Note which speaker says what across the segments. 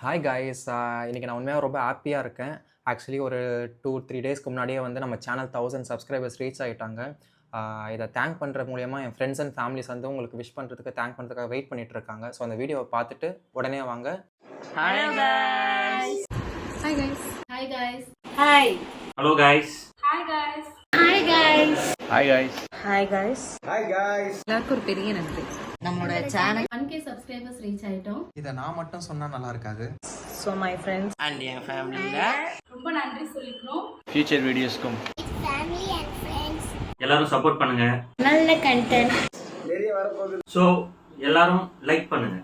Speaker 1: Hi guys இன்றைக்கி நான் உண்மையாக ரொம்ப ஹாப்பியாக இருக்கேன். ஆக்சுவலி ஒரு 2-3 டேஸ்க்கு முன்னாடியே வந்து நம்ம சேனல் 1000 சப்ஸ்கிரைபர்ஸ் ரீச் ஆகிட்டாங்க. இதை தேங்க் பண்ணுற மூலியமாக என் ஃப்ரெண்ட்ஸ் அண்ட் ஃபேமிலிஸ் வந்து உங்களுக்கு விஷ் பண்ணுறதுக்கு தேங்க் பண்ணுறதுக்காக வெயிட் பண்ணிட்டு இருக்காங்க. ஸோ அந்த வீடியோவை பார்த்துட்டு உடனே வாங்க.
Speaker 2: Hi guys.
Speaker 3: Hi guys.
Speaker 4: Hi guys.
Speaker 2: Hi.
Speaker 5: Hello guys.
Speaker 4: Hi guys.
Speaker 3: Hi guys.
Speaker 5: Hi guys.
Speaker 2: Hi guys.
Speaker 5: Hi guys.
Speaker 3: எல்லாருக்கும் ஒரு பெரிய நன்றி.
Speaker 2: நம்மளோட சேனல்
Speaker 4: 1k subscribers reach ஆயிட்டோம்.
Speaker 1: இதை நான் மட்டும் சொன்னால் நல்லா இருக்காது.
Speaker 2: so my friends and your family
Speaker 4: ரொம்ப நன்றி சொல்லிக்கிறோம்.
Speaker 5: Future videos kum.
Speaker 6: Family and friends.
Speaker 5: எல்லாரும் சப்போர்ட் பண்ணுங்க.
Speaker 6: நல்ல கண்டென்ட்
Speaker 5: நிறைய வர போகுது. சோ எல்லாரும் லைக் பண்ணுங்க.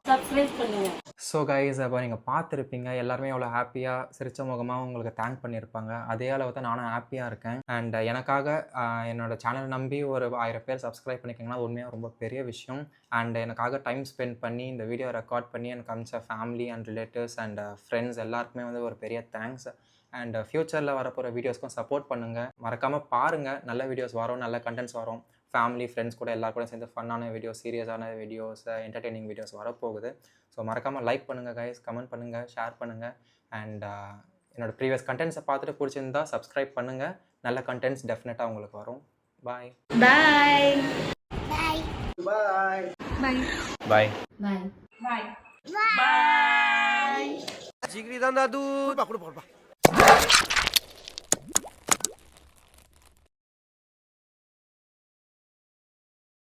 Speaker 4: Subscribe பண்ணுங்க.
Speaker 1: ஸோ கைஸ் அப்போ நீங்கள் பார்த்துருப்பீங்க எல்லாருமே எவ்வளோ ஹாப்பியாக சிரிச்ச முகமாக உங்களுக்கு தேங்க் பண்ணியிருப்பாங்க. அதே அளவு தான் நானும் ஹாப்பியாக இருக்கேன். அண்ட் எனக்காக என்னோட சேனல் நம்பி ஒரு 1000 பேர் சப்ஸ்கிரைப் பண்ணிக்கோங்கன்னா அது உண்மையாக ரொம்ப பெரிய விஷயம். அண்ட் எனக்காக டைம் ஸ்பெண்ட் பண்ணி இந்த வீடியோ ரெக்கார்ட் பண்ணி எனக்கு அமிச்ச family and relatives and friends எல்லாருக்குமே வந்து ஒரு பெரிய தேங்க்ஸ். அண்ட் ஃப்யூச்சரில் வரப்போகிற வீடியோஸ்க்கும் சப்போர்ட் பண்ணுங்கள். மறக்காமல் பாருங்கள், நல்ல வீடியோஸ் வரும், நல்ல கண்டென்ட்ஸ் வரும். ஃபேமிலி ஃப்ரெண்ட்ஸ் கூட எல்லாரும் கூட சேர்ந்து ஃபன்னான வீடியோஸ், சீரியஸான வீடியோஸ், என்டர்டெய்னிங் வீடியோஸ் வரப்போகுது. ஸோ மறக்காமல் லைக் பண்ணுங்கள் கைஸ், கமெண்ட் பண்ணுங்கள், ஷேர் பண்ணுங்கள். அண்ட் என்னோடய ப்ரீவியஸ் கண்டென்ட்ஸை பார்த்துட்டு பிடிச்சிருந்தா சப்ஸ்கிரைப் பண்ணுங்கள். நல்ல கண்டென்ட்ஸ் டெஃபினட்டாக உங்களுக்கு வரும். பாய்
Speaker 2: bye
Speaker 6: bye
Speaker 5: Bye.
Speaker 3: Bye.
Speaker 5: Bye.
Speaker 4: Bye. Bye.
Speaker 2: bye
Speaker 5: Jigri dan dadu.